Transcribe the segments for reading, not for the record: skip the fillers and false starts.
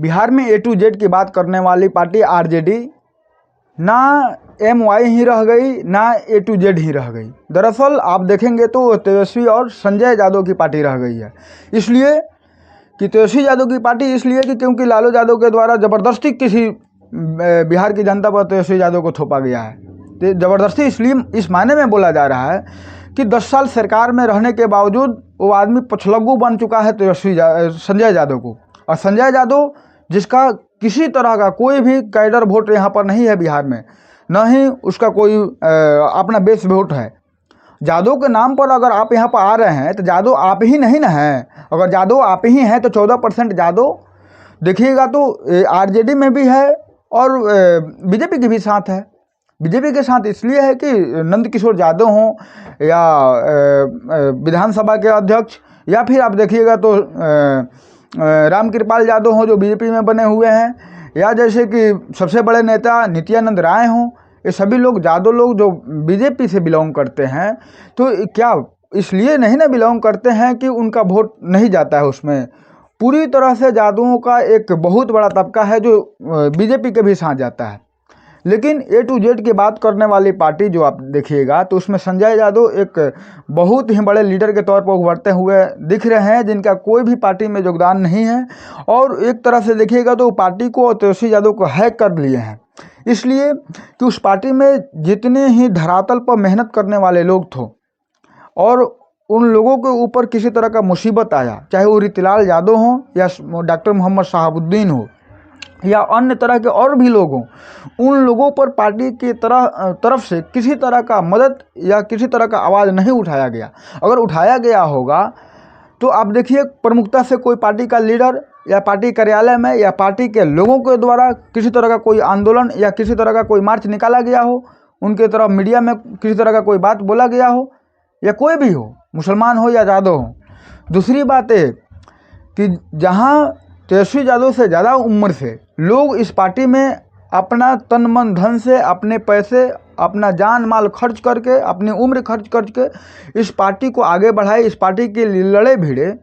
बिहार में ए to Z की बात करने वाली पार्टी आरजेडी ना MY ही रह गई ना ए टू जेड ही रह गई। दरअसल आप देखेंगे तो तेजस्वी और संजय यादव की पार्टी रह गई है। इसलिए कि तेजस्वी यादव की पार्टी इसलिए कि क्योंकि लालू यादव के द्वारा ज़बरदस्ती किसी बिहार की जनता पर तेजस्वी यादव को थोपा गया है। तो ज़बरदस्ती इसलिए इस मायने में बोला जा रहा है कि 10 साल सरकार में रहने के बावजूद वो आदमी पछलग्गू बन चुका है संजय यादव को। और संजय यादव जिसका किसी तरह का कोई भी कैडर वोट यहाँ पर नहीं है बिहार में, न ही उसका कोई अपना बेस वोट है। यादव के नाम पर अगर आप यहाँ पर आ रहे हैं तो यादव आप ही नहीं ना हैं। अगर यादव आप ही हैं तो 14% यादव देखिएगा तो आरजेडी में भी है और बीजेपी के भी साथ है। बीजेपी के साथ इसलिए है कि नंद किशोर यादव हों या विधानसभा के अध्यक्ष, या फिर आप देखिएगा तो रामकृपाल यादव हों जो बीजेपी में बने हुए हैं, या जैसे कि सबसे बड़े नेता नित्यानंद राय हों। ये सभी लोग यादव लोग जो बीजेपी से बिलोंग करते हैं, तो क्या इसलिए नहीं ना बिलोंग करते हैं कि उनका वोट नहीं जाता है उसमें। पूरी तरह से यादवों का एक बहुत बड़ा तबका है जो बीजेपी के भी साथ जाता है। लेकिन ए टू जेड की बात करने वाली पार्टी जो आप देखिएगा तो उसमें संजय यादव एक बहुत ही बड़े लीडर के तौर पर उभरते हुए दिख रहे हैं, जिनका कोई भी पार्टी में योगदान नहीं है। और एक तरह से देखिएगा तो पार्टी को और तेजस्वी यादव को हैक कर लिए हैं, इसलिए कि उस पार्टी में जितने ही धरातल पर मेहनत करने वाले लोग थे और उन लोगों के ऊपर किसी तरह का मुसीबत आया, चाहे वो रीतिलाल यादव हों या डॉक्टर मोहम्मद शहाबुद्दीन हो या अन्य तरह के और भी लोग हों, उन लोगों पर पार्टी की तरफ से किसी तरह का मदद या किसी तरह का आवाज़ नहीं उठाया गया। अगर उठाया गया होगा तो आप देखिए प्रमुखता से कोई पार्टी का लीडर या पार्टी कार्यालय में या पार्टी के लोगों के द्वारा किसी तरह का कोई आंदोलन या किसी तरह का कोई मार्च निकाला गया हो, उनके तरफ मीडिया में किसी तरह का कोई बात बोला गया हो, या कोई भी हो, मुसलमान हो या यादव हो। दूसरी बात है कि जहाँ तेजस्वी यादव से ज़्यादा उम्र से लोग इस पार्टी में अपना तन मन धन से, अपने पैसे, अपना जान माल खर्च करके, अपनी उम्र खर्च करके इस पार्टी को आगे बढ़ाए, इस पार्टी के लिए लड़े भिड़े,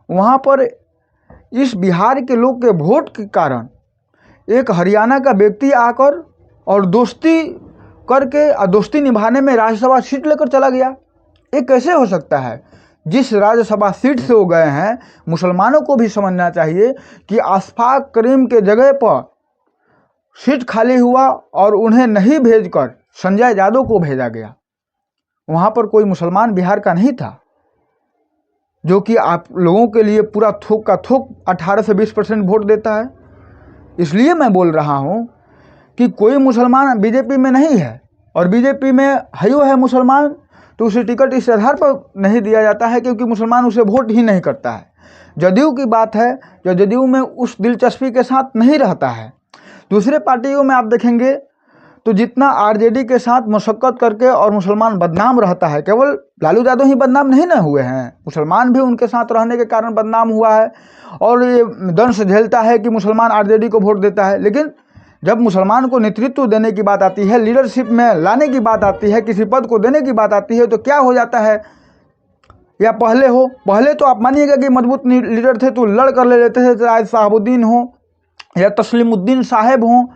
वहाँ पर इस बिहार के लोग के वोट के कारण एक हरियाणा का व्यक्ति आकर और दोस्ती करके और दोस्ती निभाने में राज्यसभा सीट लेकर चला गया। ये कैसे हो सकता है? जिस राज्यसभा सीट से वो गए हैं, मुसलमानों को भी समझना चाहिए कि अशफाक करीम के जगह पर सीट खाली हुआ और उन्हें नहीं भेजकर संजय यादव को भेजा गया। वहाँ पर कोई मुसलमान बिहार का नहीं था, जो कि आप लोगों के लिए पूरा थोक का थोक 18 से 20% वोट देता है। इसलिए मैं बोल रहा हूँ कि कोई मुसलमान बीजेपी में नहीं है और बीजेपी में है मुसलमान, तो उसे टिकट इस आधार पर नहीं दिया जाता है क्योंकि मुसलमान उसे वोट ही नहीं करता है। जदयू की बात है, जो जदयू में उस दिलचस्पी के साथ नहीं रहता है। दूसरे पार्टियों में आप देखेंगे तो जितना आरजेडी के साथ मशक्कत करके और मुसलमान बदनाम रहता है, केवल लालू यादव ही बदनाम नहीं ना हुए हैं, मुसलमान भी उनके साथ रहने के कारण बदनाम हुआ है और ये दंश झेलता है कि मुसलमान आरजेडी को वोट देता है। लेकिन जब मुसलमान को नेतृत्व देने की बात आती है, लीडरशिप में लाने की बात आती है, किसी पद को देने की बात आती है, तो क्या हो जाता है? या पहले तो आप मानिएगा कि मजबूत लीडर थे तो लड़ कर ले लेते थे, चाहे शहाबुद्दीन हो या तस्लीमुद्दीन साहब हों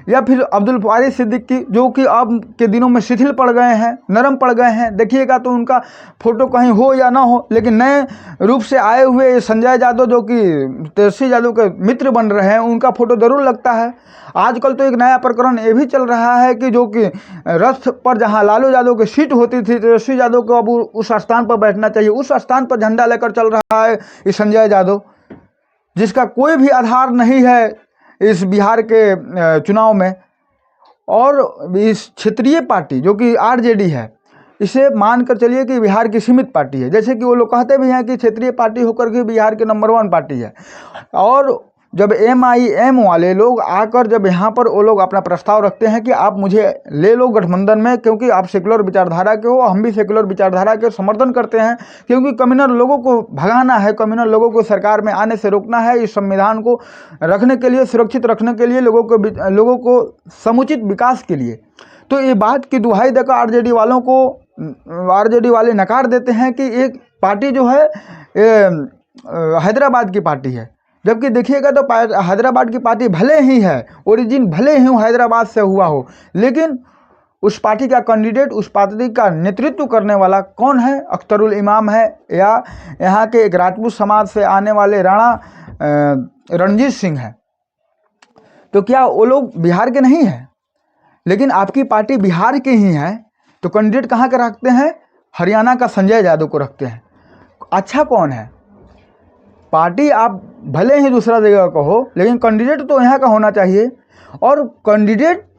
या फिर अब्दुल वारिस सिद्दीकी, जो कि अब के दिनों में शिथिल पड़ गए हैं, नरम पड़ गए हैं। देखिएगा तो उनका फोटो कहीं हो या ना हो, लेकिन नए रूप से आए हुए संजय यादव जो कि तेजस्वी यादव के मित्र बन रहे हैं, उनका फोटो जरूर लगता है। आजकल तो एक नया प्रकरण ये भी चल रहा है कि जो कि रथ पर जहां लालू यादव की सीट होती थी, तेजस्वी यादव को अब उस स्थान पर बैठना चाहिए। उस स्थान पर झंडा लेकर चल रहा है ये संजय यादव, जिसका कोई भी आधार नहीं है इस बिहार के चुनाव में। और इस क्षेत्रीय पार्टी जो कि आरजेडी है, इसे मान कर चलिए कि बिहार की सीमित पार्टी है। जैसे कि वो लोग कहते भी हैं कि क्षेत्रीय पार्टी होकर के बिहार के नंबर 1 पार्टी है। और जब MIM वाले लोग आकर जब यहाँ पर वो लोग अपना प्रस्ताव रखते हैं कि आप मुझे ले लो गठबंधन में, क्योंकि आप सेकुलर विचारधारा के हो, हम भी सेकुलर विचारधारा के समर्थन करते हैं, क्योंकि कम्युनल लोगों को भगाना है, कम्युनल लोगों को सरकार में आने से रोकना है, इस संविधान को रखने के लिए, सुरक्षित रखने के लिए, लोगों को समुचित विकास के लिए। तो ये बात की दुहाई देकर आरजेडी वाले नकार देते हैं कि एक पार्टी जो है हैदराबाद की पार्टी है, जबकि देखिएगा तो हैदराबाद की पार्टी भले ही है, ओरिजिन भले ही हैदराबाद से हुआ हो, लेकिन उस पार्टी का कैंडिडेट, उस पार्टी का नेतृत्व करने वाला कौन है? अख्तरुल इमाम है, या यहाँ के एक राजपूत समाज से आने वाले राणा रणजीत सिंह है। तो क्या वो लोग बिहार के नहीं हैं? लेकिन आपकी पार्टी बिहार की ही है, तो कैंडिडेट कहाँ के रखते हैं? हरियाणा का संजय यादव को रखते हैं। अच्छा कौन है? पार्टी आप भले ही दूसरा जगह का हो, लेकिन कैंडिडेट तो यहाँ का होना चाहिए। और कैंडिडेट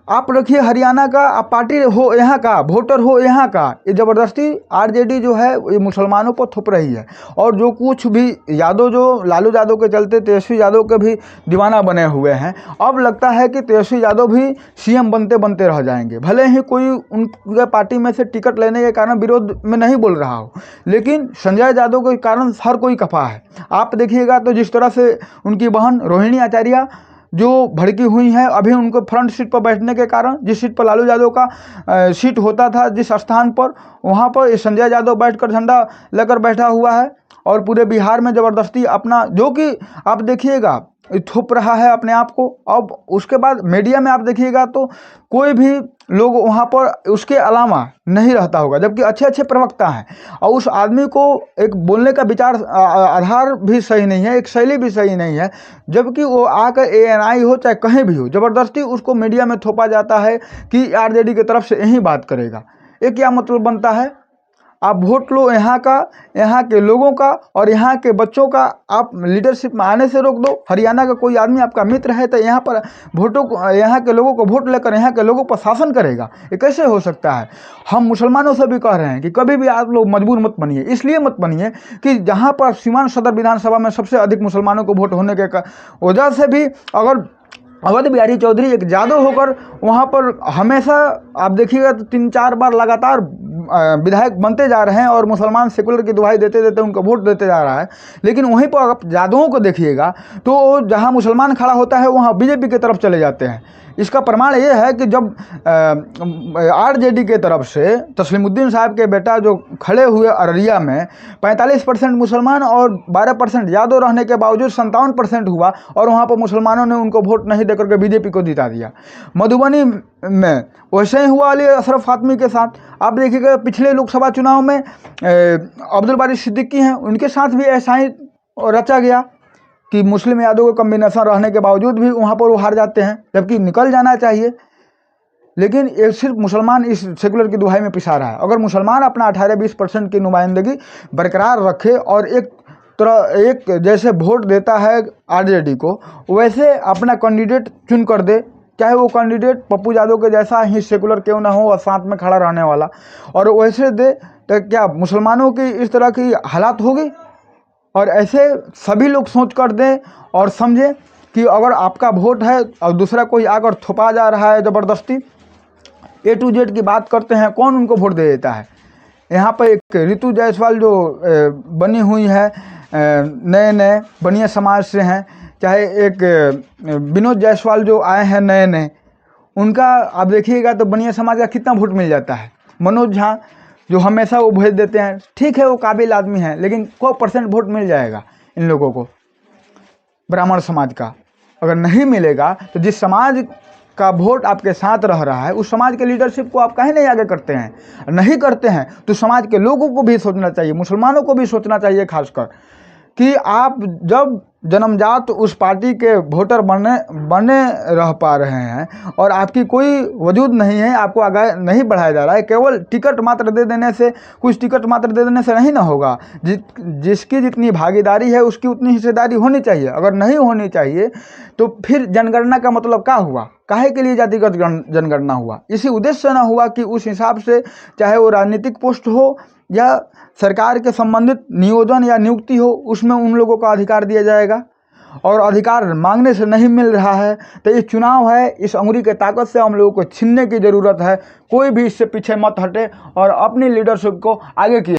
आप रखिए हरियाणा का, आप पार्टी हो यहाँ का, वोटर हो यहाँ का। ये ज़बरदस्ती आरजेडी जो है ये मुसलमानों पर थोप रही है। और जो कुछ भी यादव, जो लालू यादव के चलते तेजस्वी यादव के भी दीवाना बने हुए हैं, अब लगता है कि तेजस्वी यादव भी सीएम बनते बनते रह जाएंगे। भले ही कोई उनके पार्टी में से टिकट लेने के कारण विरोध में नहीं बोल रहा हो, लेकिन संजय यादव के कारण हर कोई कफा है। आप देखिएगा तो जिस तरह से उनकी बहन रोहिणी आचार्य जो भड़की हुई है, अभी उनको फ्रंट सीट पर बैठने के कारण, जिस सीट पर लालू यादव का सीट होता था, जिस स्थान पर, वहाँ पर संजय यादव बैठकर झंडा लेकर बैठा हुआ है। और पूरे बिहार में ज़बरदस्ती अपना, जो कि आप देखिएगा थोप रहा है अपने आप को। अब उसके बाद मीडिया में आप देखिएगा तो कोई भी लोग वहाँ पर उसके अलावा नहीं रहता होगा, जबकि अच्छे अच्छे प्रवक्ता हैं। और उस आदमी को एक बोलने का विचार आधार भी सही नहीं है, एक शैली भी सही नहीं है, जबकि वो आकर ANI हो चाहे कहीं भी हो, ज़बरदस्ती उसको मीडिया में थोपा जाता है कि आरजेडी की तरफ से यही बात करेगा। ये क्या मतलब बनता है? आप वोट लो यहाँ का, यहाँ के लोगों का, और यहाँ के बच्चों का आप लीडरशिप में आने से रोक दो। हरियाणा का कोई आदमी आपका मित्र है तो यहाँ पर वोटों को, यहाँ के लोगों को वोट लेकर यहाँ के लोगों पर शासन करेगा? ये कैसे हो सकता है? हम मुसलमानों से भी कह रहे हैं कि कभी भी आप लोग मजबूर मत बनिए। इसलिए मत बनिए कि जहाँ पर सीवान सदर विधानसभा में सबसे अधिक मुसलमानों को वोट होने के वजह से भी अगर अवध बिहारी चौधरी एक यादव होकर वहाँ पर हमेशा आप देखिएगा तो 3-4 बार लगातार विधायक बनते जा रहे हैं, और मुसलमान सेकुलर की दुहाई देते देते उनको वोट देते जा रहा है। लेकिन वहीं पर आप यादवों को देखिएगा तो जहाँ मुसलमान खड़ा होता है वहाँ बीजेपी की तरफ चले जाते हैं। इसका प्रमाण ये है कि जब आरजेडी के तरफ से तस्लीमुद्दीन साहब के बेटा जो खड़े हुए अररिया में 45% मुसलमान और 12% यादव रहने के बावजूद 57% हुआ, और वहाँ पर मुसलमानों ने उनको वोट नहीं देकर के बीजेपी को जिता दिया। मधुबनी में वैसे ही हुआ अली अशरफ फातमी के साथ। आप देखिएगा पिछले लोकसभा चुनाव में अब्दुल बारी सिद्दीकी हैं, उनके साथ भी ऐसा ही रचा गया कि मुस्लिम यादव का कम्बिनेशन रहने के बावजूद भी वहाँ पर वो हार जाते हैं, जबकि निकल जाना चाहिए। लेकिन ये सिर्फ मुसलमान इस सेकुलर की दुहाई में पिसा रहा है। अगर मुसलमान अपना 18-20% की नुमाइंदगी बरकरार रखे और एक जैसे वोट देता है आरजेडी को, वैसे अपना कैंडिडेट चुन कर दे, चाहे वो कैंडिडेट पप्पू यादव के जैसा ही सेकुलर क्यों ना हो और साथ में खड़ा रहने वाला, और वैसे दे, तो क्या मुसलमानों की इस तरह की हालात होगी? और ऐसे सभी लोग सोच कर दें और समझें कि अगर आपका वोट है और दूसरा कोई आकर थोपा जा रहा है ज़बरदस्ती, A to Z की बात करते हैं, कौन उनको वोट दे देता है? यहाँ पर एक ऋतु जायसवाल जो बनी हुई है, नए नए बनिया समाज से हैं, चाहे एक विनोद जायसवाल जो आए हैं नए नए, उनका आप देखिएगा तो बनिया समाज का कितना वोट मिल जाता है। मनोज झा जो हमेशा वो भेज देते हैं, ठीक है वो काबिल आदमी है, लेकिन 100% वोट मिल जाएगा इन लोगों को ब्राह्मण समाज का? अगर नहीं मिलेगा तो जिस समाज का वोट आपके साथ रह रहा है उस समाज के लीडरशिप को आप काहे नहीं आगे करते हैं? नहीं करते हैं तो समाज के लोगों को भी सोचना चाहिए, मुसलमानों को भी सोचना चाहिए खासकर, कि आप जब जन्मजात उस पार्टी के वोटर बने रह पा रहे हैं और आपकी कोई वजूद नहीं है, आपको आगे नहीं बढ़ाया जा रहा है, केवल टिकट मात्र दे देने से, कुछ टिकट मात्र दे देने से नहीं ना होगा। जिसकी जितनी भागीदारी है उसकी उतनी हिस्सेदारी होनी चाहिए। अगर नहीं होनी चाहिए तो फिर जनगणना का मतलब क्या हुआ? काहे के लिए जातिगत जनगणना हुआ? इसी उद्देश्य से ना हुआ कि उस हिसाब से, चाहे वो राजनीतिक पोस्ट हो या सरकार के संबंधित नियोजन या नियुक्ति हो, उसमें उन लोगों का अधिकार दिया जाएगा। और अधिकार मांगने से नहीं मिल रहा है तो ये चुनाव है, इस अंगुरी के ताकत से हम लोगों को छीनने की ज़रूरत है। कोई भी इससे पीछे मत हटे और अपनी लीडरशिप को आगे किए।